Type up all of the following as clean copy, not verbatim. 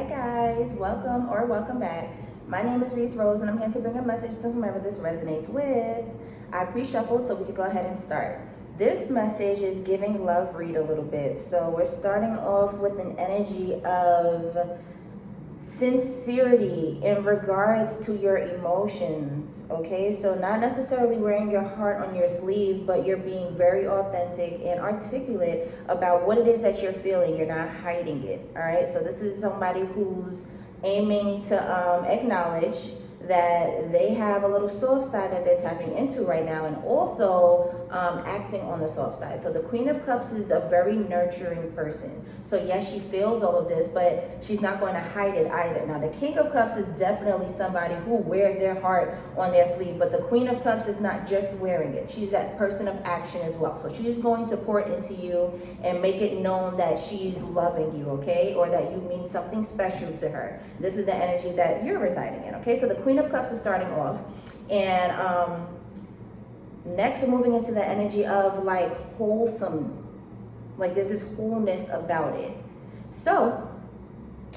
Hi guys, welcome or welcome back. My name is Reese Rose and I'm here to bring a message to whomever this resonates with. I pre-shuffled so we could go ahead and start. This message is giving love read a little bit. So we're starting off with an energy of sincerity in regards to your emotions. Okay, so not necessarily wearing your heart on your sleeve, but you're being very authentic and articulate about what it is that you're feeling. You're not hiding it. All right, so this is somebody who's aiming to acknowledge that they have a little soft side that they're tapping into right now, and also acting on the soft side. So the Queen of Cups is a very nurturing person. So yes, she feels all of this, but she's not going to hide it either. Now the King of Cups is definitely somebody who wears their heart on their sleeve, but the Queen of Cups is not just wearing it. She's that person of action as well. So she's going to pour it into you and make it known that she's loving you, okay? Or that you mean something special to her. This is the energy that you're residing in, okay? So the Queen of Cups is starting off, and next we're moving into the energy of like wholesome, like there's this wholeness about it. So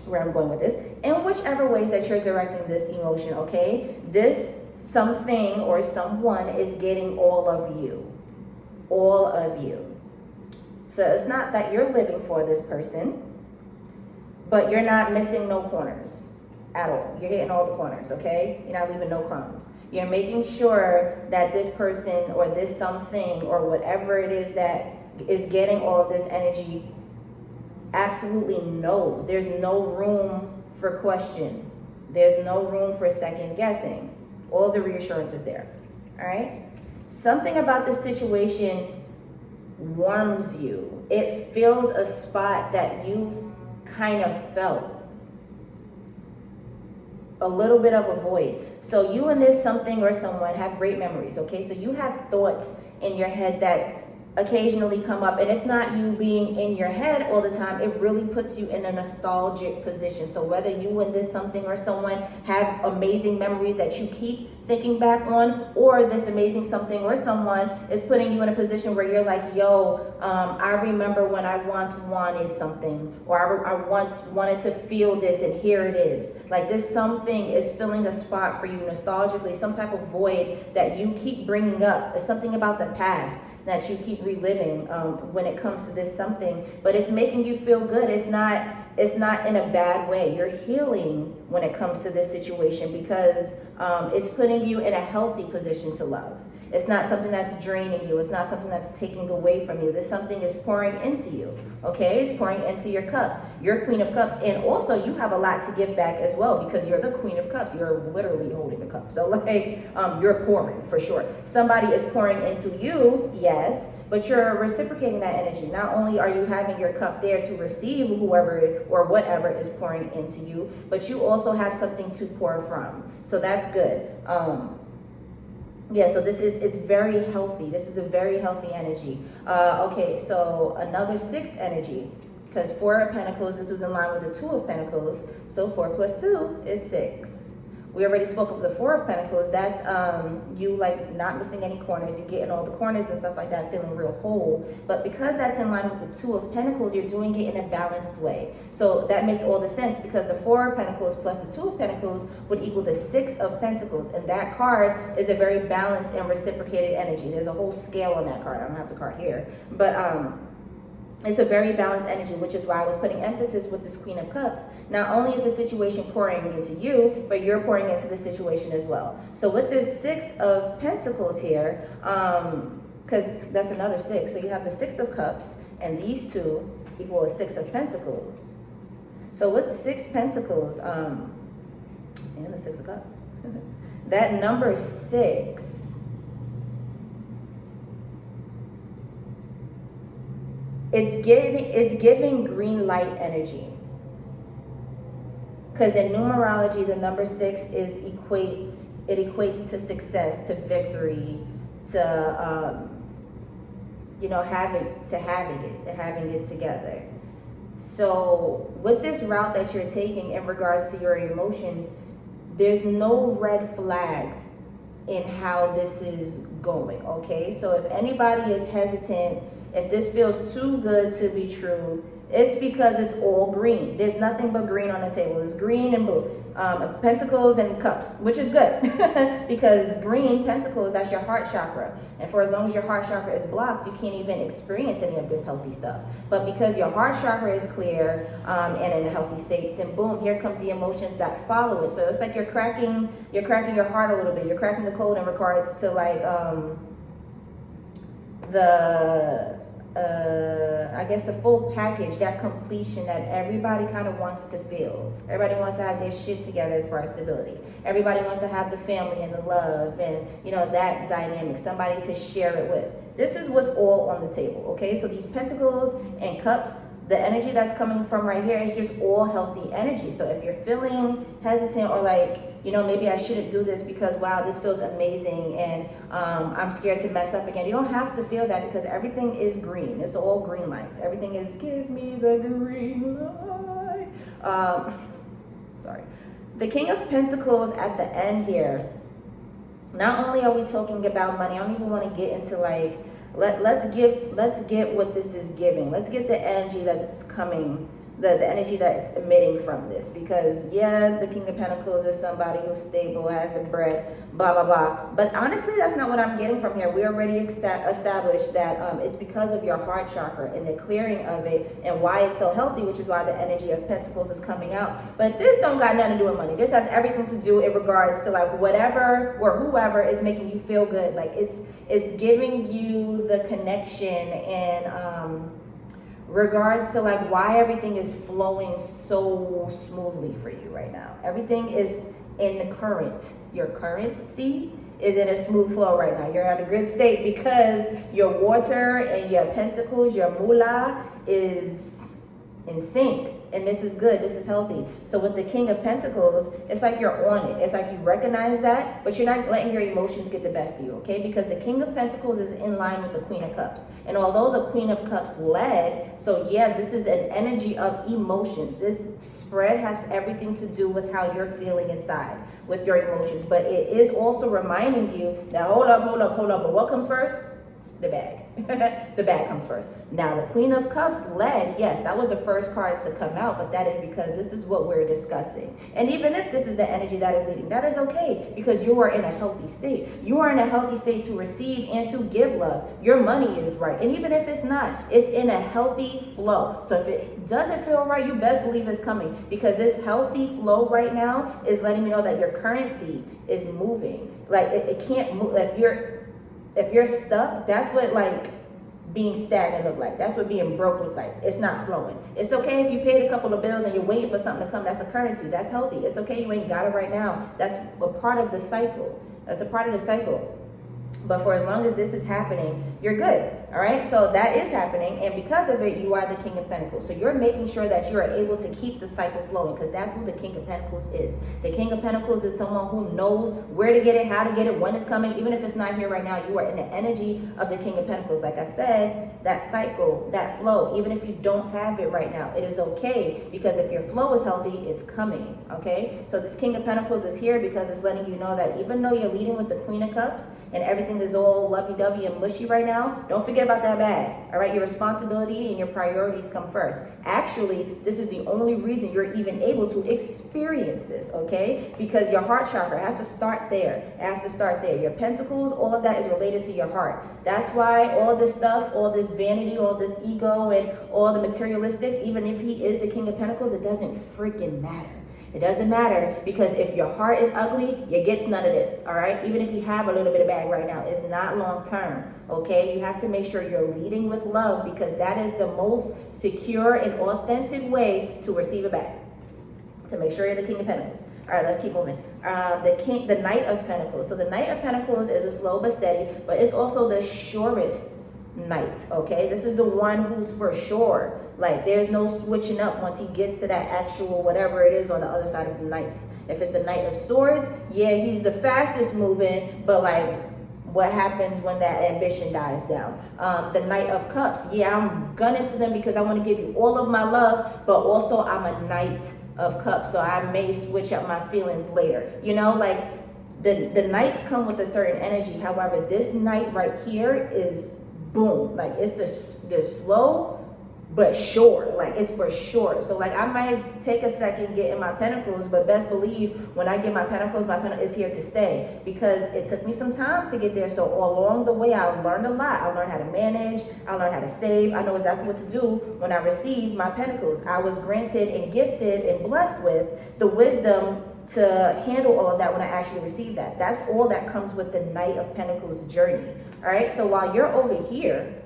where I'm going with this, in whichever ways that you're directing this emotion, okay, this something or someone is getting all of you, all of you. So it's not that you're living for this person, but you're not missing no corners at all. You're hitting all the corners, okay? You're not leaving no crumbs. You're making sure that this person or this something or whatever it is that is getting all of this energy absolutely knows. There's no room for question. There's no room for second guessing. All of the reassurance is there, all right? Something about this situation warms you. It fills a spot that you've kind of felt a little bit of a void. So you and this something or someone have great memories, okay? So you have thoughts in your head that occasionally come up, and it's not you being in your head all the time. It really puts you in a nostalgic position. So whether you and this something or someone have amazing memories that you keep thinking back on, or this amazing something or someone is putting you in a position where you're like, yo, I remember when I once wanted something, or I once wanted to feel this, and here it is. Like this something is filling a spot for you nostalgically, some type of void that you keep bringing up. It's something about the past that you keep reliving when it comes to this something, but it's making you feel good. It's not in a bad way. You're healing when it comes to this situation because it's putting you in a healthy position to love. It's not something that's draining you. It's not something that's taking away from you. This something is pouring into you, okay? It's pouring into your cup. You're Queen of Cups, and also you have a lot to give back as well because you're the Queen of Cups. You're literally holding the cup. So like you're pouring for sure. Somebody is pouring into you, yes, but you're reciprocating that energy. Not only are you having your cup there to receive whoever or whatever is pouring into you, but you also have something to pour from. So that's good. Yeah, so it's very healthy. This is a very healthy energy. Okay, so another 6 energy, because 4 of Pentacles, this was in line with the 2 of Pentacles. So 4 plus 2 is 6. We already spoke of the 4 of Pentacles. That's you like not missing any corners. You getting all the corners and stuff like that, feeling real whole. But because that's in line with the 2 of Pentacles, you're doing it in a balanced way. So that makes all the sense because the 4 of Pentacles plus the 2 of Pentacles would equal the 6 of Pentacles. And that card is a very balanced and reciprocated energy. There's a whole scale on that card. I don't have the card here. But it's a very balanced energy, which is why I was putting emphasis with this Queen of Cups. Not only is the situation pouring into you, but you're pouring into the situation as well. So with this 6 of Pentacles here, because that's another 6. So you have the 6 of Cups, and these two equal a 6 of Pentacles. So with 6 Pentacles, and the 6 of Cups, that number 6, it's giving green light energy. Because in numerology, the number 6 equates to success, to victory, to having it together. So with this route that you're taking in regards to your emotions, there's no red flags in how this is going, okay? So if anybody is hesitant, if this feels too good to be true, It's because it's all green. There's nothing but green on the table. It's green and blue. Pentacles and cups, which is good because green pentacles, that's your heart chakra. And for as long as your heart chakra is blocked, you can't even experience any of this healthy stuff. But because your heart chakra is clear and in a healthy state, then boom, here comes the emotions that follow it. So it's like you're cracking your heart a little bit. You're cracking the code in regards to like I guess the full package, that completion that everybody kind of wants to feel. Everybody wants to have their shit together as far as stability. Everybody wants to have the family and the love and, you know, that dynamic, somebody to share it with. This is what's all on the table, okay? So these pentacles and cups, the energy that's coming from right here is just all healthy energy. So if you're feeling hesitant or like, you know, maybe I shouldn't do this because, wow, this feels amazing and I'm scared to mess up again. You don't have to feel that because everything is green. It's all green lights. Everything is give me the green light. Sorry. The King of Pentacles at the end here, not only are we talking about money, I don't even want to get into like, let's get what this is giving. Let's get the energy that this is coming, the energy that's emitting from this. Because yeah, the King of Pentacles is somebody who's stable, has the bread, blah, blah, blah. But honestly, that's not what I'm getting from here. We already established that it's because of your heart chakra and the clearing of it and why it's so healthy, which is why the energy of Pentacles is coming out. But this don't got nothing to do with money. This has everything to do in regards to like whatever or whoever is making you feel good. Like it's giving you the connection and regards to like why everything is flowing so smoothly for you right now. Everything is in the current. Your currency is in a smooth flow right now. You're at a good state because your water and your pentacles, your moolah is in sync. And this is good, this is healthy. So with the King of Pentacles, it's like you're on it. It's like you recognize that, but you're not letting your emotions get the best of you, okay? Because the King of Pentacles is in line with the Queen of Cups. And although the Queen of Cups led, so yeah, this is an energy of emotions. This spread has everything to do with how you're feeling inside with your emotions. But it is also reminding you that hold up, but what comes first? The bag. The bag comes first. Now the Queen of Cups led, yes, that was the first card to come out, but that is because this is what we're discussing. And even if this is the energy that is leading, that is okay because you are in a healthy state. You are in a healthy state to receive and to give love. Your money is right. And even if it's not, it's in a healthy flow. So if it doesn't feel right, you best believe it's coming because this healthy flow right now is letting me know that your currency is moving. Like it can't move. If you're stuck, that's what like being stagnant look like. That's what being broke look like. It's not flowing. It's okay if you paid a couple of bills and you're waiting for something to come. That's a currency. That's healthy. It's okay you ain't got it right now. That's a part of the cycle. That's a part of the cycle. But for as long as this is happening, you're good. All right. So that is happening. And because of it, you are the King of Pentacles. So you're making sure that you are able to keep the cycle flowing because that's who the King of Pentacles is. The King of Pentacles is someone who knows where to get it, how to get it, when it's coming. Even if it's not here right now, you are in the energy of the King of Pentacles. Like I said, that cycle, that flow, even if you don't have it right now, it is okay because if your flow is healthy, it's coming. Okay. So this King of Pentacles is here because it's letting you know that even though you're leading with the Queen of Cups and everything is all lovey-dovey and mushy right now, don't forget about that bag. All right, your responsibility and your priorities come first. Actually, this is the only reason you're even able to experience this, okay? Because your heart chakra has to start there. It has to start there. Your pentacles, all of that is related to your heart. That's why all this stuff, all this vanity, all this ego, and all the materialistics, even if he is the King of Pentacles, it doesn't freaking matter. It doesn't matter because if your heart is ugly, you get none of this, all right? Even if you have a little bit of bag right now, it's not long term, okay? You have to make sure you're leading with love because that is the most secure and authentic way to receive a bag, to make sure you're the King of Pentacles. All right, let's keep moving. The Knight of Pentacles. So the Knight of Pentacles is a slow but steady, but it's also the surest knight, okay? This is the one who's for sure. Like there's no switching up once he gets to that actual whatever it is on the other side of the knight. If it's the Knight of Swords, yeah, he's the fastest moving, but like what happens when that ambition dies down? The Knight of Cups, yeah, I'm gunning to them because I want to give you all of my love, but also I'm a Knight of Cups, so I may switch up my feelings later. You know, like the knights come with a certain energy. However, this knight right here is boom, like it's the slow but sure, like it's for sure. So like I might take a second getting my pentacles, but best believe when I get my pentacles is here to stay, because it took me some time to get there. So along the way, I learned a lot. I learned how to manage. I learned how to save. I know exactly what to do when I receive my pentacles. I was granted and gifted and blessed with the wisdom to handle all of that when I actually received that. That's all that comes with the Knight of Pentacles journey. All right. So while you're over here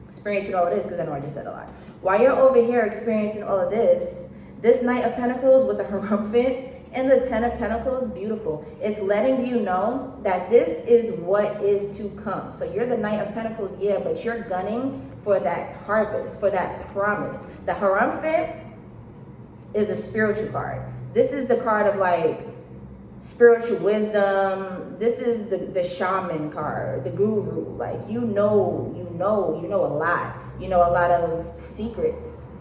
experiencing all of this, because I know I just said a lot. While you're over here experiencing all of this, this Knight of Pentacles with the Hierophant and the Ten of Pentacles, beautiful. It's letting you know that this is what is to come. So you're the Knight of Pentacles, yeah, but you're gunning for that harvest, for that promise. The Hierophant is a spiritual card. This is the card of like spiritual wisdom. This is the shaman card, the guru. Like you know a lot. You know a lot of secrets,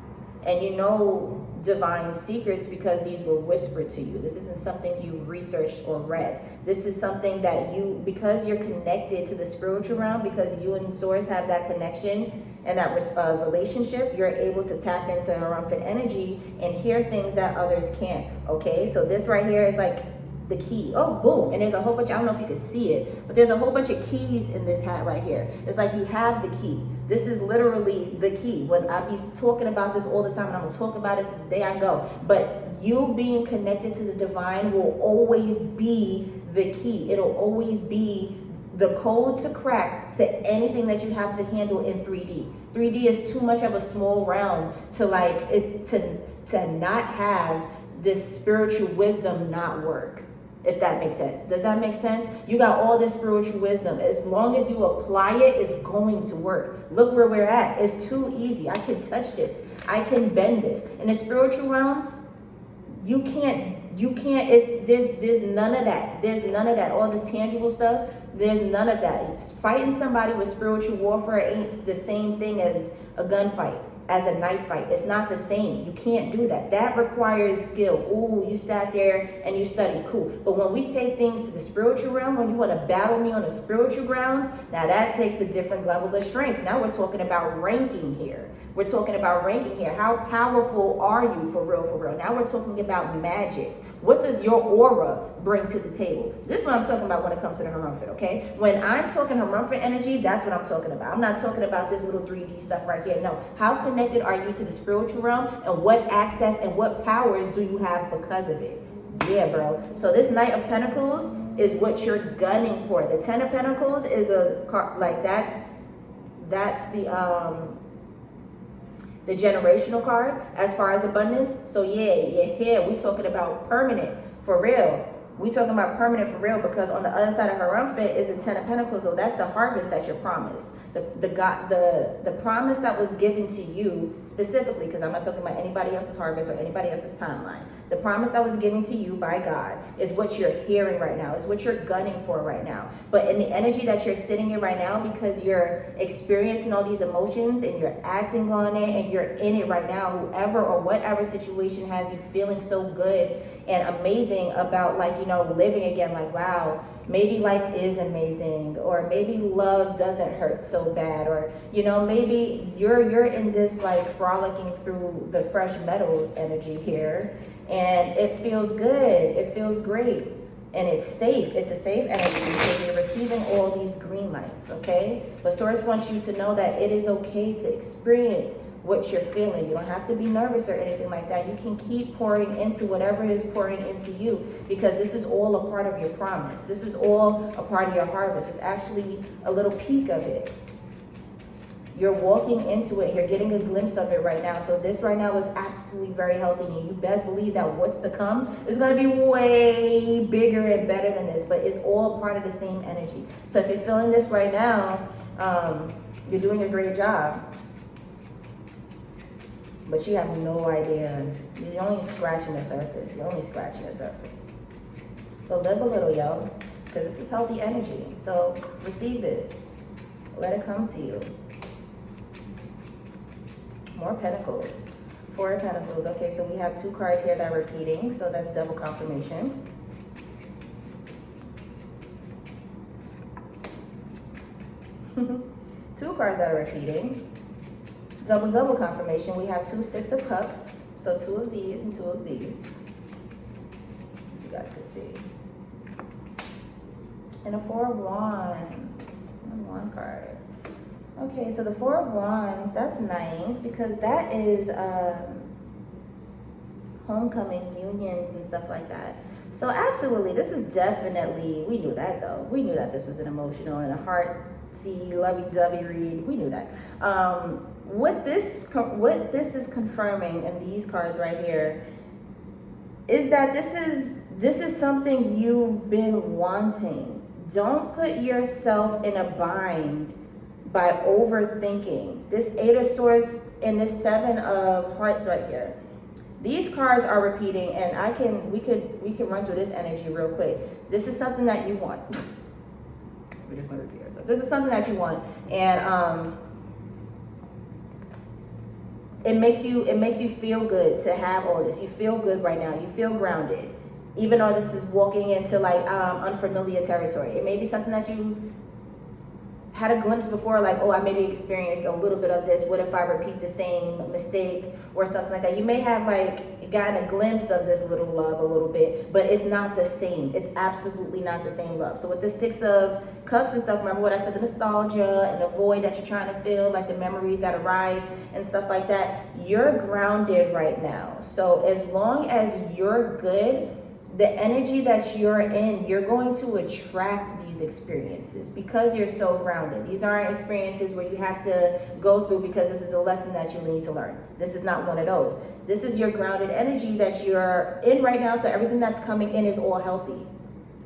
and you know divine secrets because these were whispered to you. This isn't something you researched or read. This is something that you, because you're connected to the spiritual realm, because you and Source have that connection and that relationship, you're able to tap into Hierophant energy and hear things that others can't. Okay, so this right here is like the key. Oh, boom. And there's a whole bunch, I don't know if you can see it, but there's a whole bunch of keys in this hat right here. It's like you have the key. This is literally the key. When I be talking about this all the time, and I'm going to talk about it to the day I go. But you being connected to the divine will always be the key. It'll always be the code to crack to anything that you have to handle in 3D. 3D is too much of a small realm to like it to not have this spiritual wisdom not work. If that makes sense. Does that make sense? You got all this spiritual wisdom. As long as you apply it, it's going to work. Look where we're at. It's too easy. I can touch this. I can bend this. In the spiritual realm, you can't, there's none of that. There's none of that. All this tangible stuff, there's none of that. Just fighting somebody with spiritual warfare ain't the same thing as a gunfight, as a knife fight. It's not the same. You can't do that. That requires skill. Ooh, you sat there and you studied, cool. But when we take things to the spiritual realm, when you want to battle me on the spiritual grounds, now that takes a different level of strength. Now we're talking about ranking here. We're talking about ranking here. How powerful are you for real, for real? Now we're talking about magic. What does your aura bring to the table? This is what I'm talking about when it comes to the Hierophant, okay? When I'm talking Hierophant energy, that's what I'm talking about. I'm not talking about this little 3D stuff right here. No. How connected are you to the spiritual realm, and what access and what powers do you have because of it? Yeah, bro. So this Knight of Pentacles is what you're gunning for. The Ten of Pentacles is a card, like that's the generational card as far as abundance. So yeah, we talking about permanent for real. We talking about permanent for real, because on the other side of Hierophant is the Ten of Pentacles. So that's the harvest that you're promised. The promise that was given to you specifically, because I'm not talking about anybody else's harvest or anybody else's timeline. The promise that was given to you by God is what you're hearing right now, is what you're gunning for right now. But in the energy that you're sitting in right now, because you're experiencing all these emotions and you're acting on it and you're in it right now, whoever or whatever situation has you feeling so good and amazing about, like, you know, living again, like, wow, maybe life is amazing, or maybe love doesn't hurt so bad, or, you know, maybe you're in this like frolicking through the fresh metals energy here, and it feels good, it feels great, and it's safe. It's a safe energy because you're receiving all these green lights, okay? But Source wants you to know that it is okay to experience what you're feeling. You don't have to be nervous or anything like that. You can keep pouring into whatever is pouring into you, because this is all a part of your promise. This is all a part of your harvest. It's actually a little peek of it. You're walking into it. You're getting a glimpse of it right now. So this right now is absolutely very healthy. And you best believe that what's to come is going to be way bigger and better than this. But it's all part of the same energy. So if you're feeling this right now, you're doing a great job. But you have no idea. You're only scratching the surface. You're only scratching the surface. So live a little, yo. Because this is healthy energy. So receive this. Let it come to you. More Pentacles. Four of Pentacles. Okay, so we have two cards here that are repeating. So that's double confirmation. Two cards that are repeating. Double confirmation. We have 2 Six of Cups. So 2 of these and 2 of these. You guys can see. And a 4 of Wands. One card. Okay, so the 4 of Wands, that's nice because that is homecoming, unions, and stuff like that. So absolutely, this is definitely, we knew that though. We knew that this was an emotional and a heartsy, lovey-dovey read. We knew that. What this is confirming in these cards right here is that this is something you've been wanting. Don't put yourself in a bind by overthinking. This 8 of Swords and this 7 of Hearts right here. These cards are repeating, and we could run through this energy real quick. This is something that you want. We're just gonna repeat ourselves. This is something that you want, and it makes you feel good to have all this. You feel good right now. You feel grounded, even though this is walking into like unfamiliar territory. It may be something that you've had a glimpse before, like, oh, I maybe experienced a little bit of this. What if I repeat the same mistake or something like that? You may have like gotten a glimpse of this little love a little bit, but it's not the same. It's absolutely not the same love. So with the 6 of Cups and stuff, remember what I said, the nostalgia and the void that you're trying to fill, like the memories that arise and stuff like that, you're grounded right now. So as long as you're good, the energy that you're in, you're going to attract these experiences because you're so grounded. These aren't experiences where you have to go through because this is a lesson that you need to learn. This is not one of those. This is your grounded energy that you're in right now, so everything that's coming in is all healthy.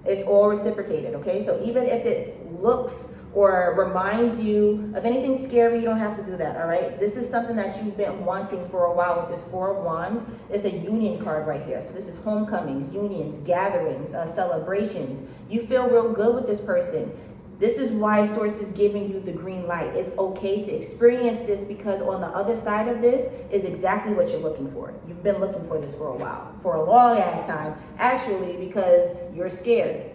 It's all reciprocated, okay? So even if it looks or reminds you of anything scary, you don't have to do that, all right? This is something that you've been wanting for a while with this 4 of Wands. It's a union card right here. So this is homecomings, unions, gatherings, celebrations. You feel real good with this person. This is why Source is giving you the green light. It's okay to experience this because on the other side of this is exactly what you're looking for. You've been looking for this for a while, for a long ass time, actually, because you're scared.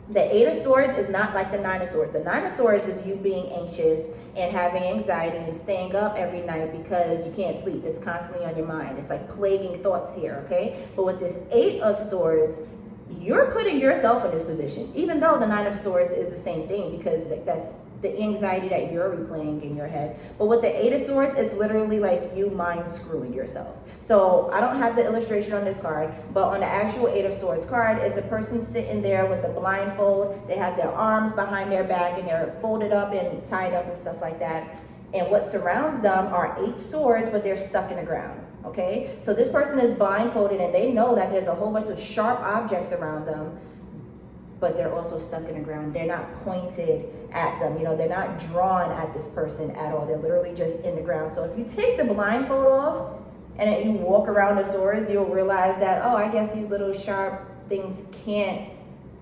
The 8 of Swords is not like the 9 of Swords. The 9 of Swords is you being anxious and having anxiety and staying up every night because you can't sleep. It's constantly on your mind. It's like plaguing thoughts here, okay? But with this 8 of Swords, you're putting yourself in this position, even though the 9 of Swords is the same thing because that's the anxiety that you're replaying in your head. But with the 8 of Swords, it's literally like you mind screwing yourself. So I don't have the illustration on this card, but on the actual 8 of Swords card, it's a person sitting there with the blindfold. They have their arms behind their back and they're folded up and tied up and stuff like that. And what surrounds them are 8 swords, but they're stuck in the ground. Okay, so this person is blindfolded and they know that there's a whole bunch of sharp objects around them, but they're also stuck in the ground. They're not pointed at them. You know, they're not drawn at this person at all. They're literally just in the ground. So if you take the blindfold off and then you walk around the swords, you'll realize that, oh, I guess these little sharp things can't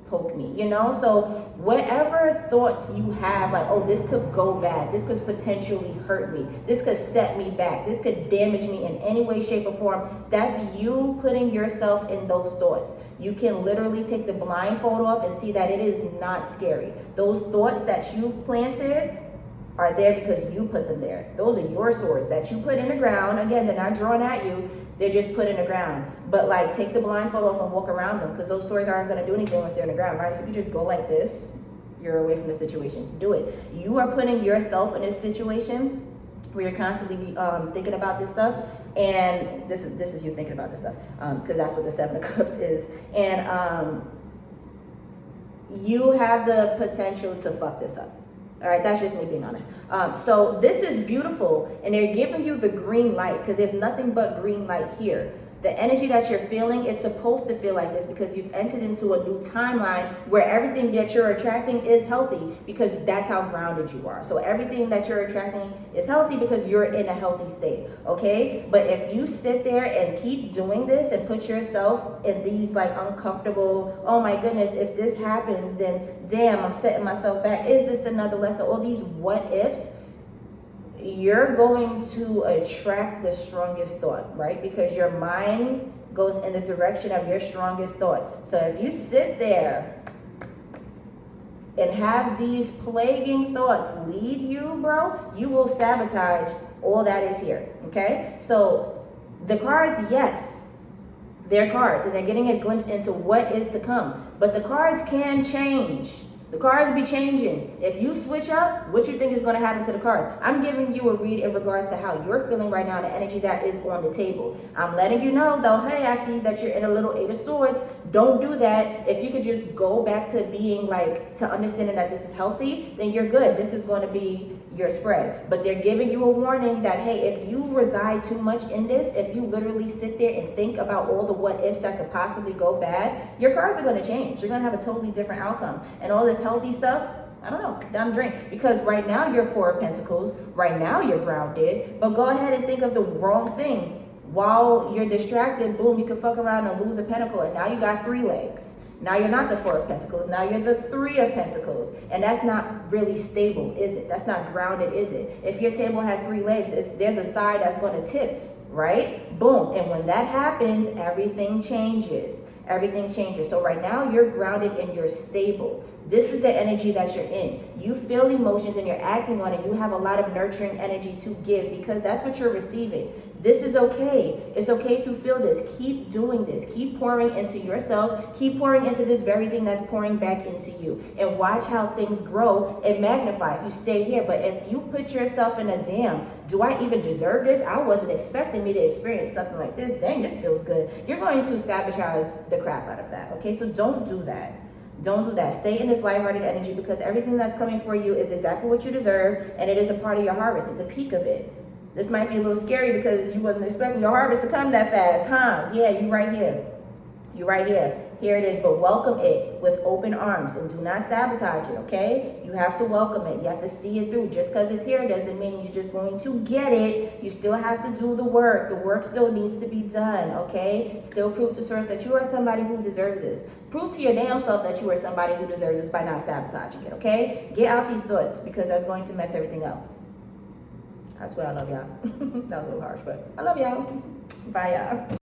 poke me, you know? So whatever thoughts you have, like, oh, this could go bad, this could potentially hurt me, this could set me back, this could damage me in any way, shape, or form, that's you putting yourself in those thoughts. You can literally take the blindfold off and see that it is not scary. Those thoughts that you've planted are there because you put them there. Those are your swords that you put in the ground. Again, they're not drawn at you. They're just put in the ground. But like, take the blindfold off and walk around them because those swords aren't going to do anything once they're in the ground, right? If you could just go like this, you're away from the situation. Do it. You are putting yourself in this situation where you're constantly thinking about this stuff. And this is you thinking about this stuff because that's what the 7 of Cups is. And you have the potential to fuck this up. All right, that's just me being honest. So this is beautiful, and they're giving you the green light because there's nothing but green light here. The energy that you're feeling, it's supposed to feel like this because you've entered into a new timeline where everything that you're attracting is healthy because that's how grounded you are. So everything that you're attracting is healthy because you're in a healthy state, okay? But if you sit there and keep doing this and put yourself in these like uncomfortable, oh my goodness, if this happens, then damn, I'm setting myself back. Is this another lesson? All these what ifs, you're going to attract the strongest thought, right? Because your mind goes in the direction of your strongest thought. So if you sit there and have these plaguing thoughts lead you, bro, you will sabotage All that is here, okay? So the cards, yes, they're cards, and they're getting a glimpse into what is to come. But the cards can change. The cards be changing. If you switch up, what you think is going to happen to the cards? I'm giving you a read in regards to how you're feeling right now, the energy that is on the table. I'm letting you know, though, hey, I see that you're in a little Eight of Swords. Don't do that. If you could just go back to being like, to understanding that this is healthy, then you're good. This is going to be your spread. But they're giving you a warning that, hey, if you reside too much in this, if you literally sit there and think about all the what ifs that could possibly go bad, your cards are going to change. You're going to have a totally different outcome. And all this healthy stuff, I don't know, down the drain. Because right now you're Four of Pentacles. Right now you're grounded. But go ahead and think of the wrong thing. While you're distracted, boom, you can fuck around and lose a pentacle. And now you got 3 legs. Now you're not the Four of Pentacles. Now you're the 3 of Pentacles. And that's not really stable, is it? That's not grounded, is it? If your table had 3 legs, there's a side that's going to tip, right? Boom. And when that happens, everything changes. Everything changes. So right now you're grounded and you're stable. This is the energy that you're in. You feel emotions and you're acting on it. You have a lot of nurturing energy to give because that's what you're receiving. This is okay. It's okay to feel this. Keep doing this. Keep pouring into yourself. Keep pouring into this very thing that's pouring back into you. And watch how things grow and magnify if you stay here. But if you put yourself in a damn, do I even deserve this? I wasn't expecting me to experience something like this. Dang, this feels good. You're going to sabotage the crap out of that. Okay, so don't do that. Don't do that. Stay in this lighthearted energy because everything that's coming for you is exactly what you deserve and it is a part of your harvest. It's a peak of it. This might be a little scary because you wasn't expecting your harvest to come that fast, huh? Yeah, you right here. You right here. Here it is, but welcome it with open arms and do not sabotage it, okay? You have to welcome it. You have to see it through. Just because it's here doesn't mean you're just going to get it. You still have to do the work. The work still needs to be done, okay? Still prove to source that you are somebody who deserves this. Prove to your damn self that you are somebody who deserves this by not sabotaging it, okay? Get out these thoughts because that's going to mess everything up. I swear I love y'all. That was a little harsh, but I love y'all. Bye, y'all.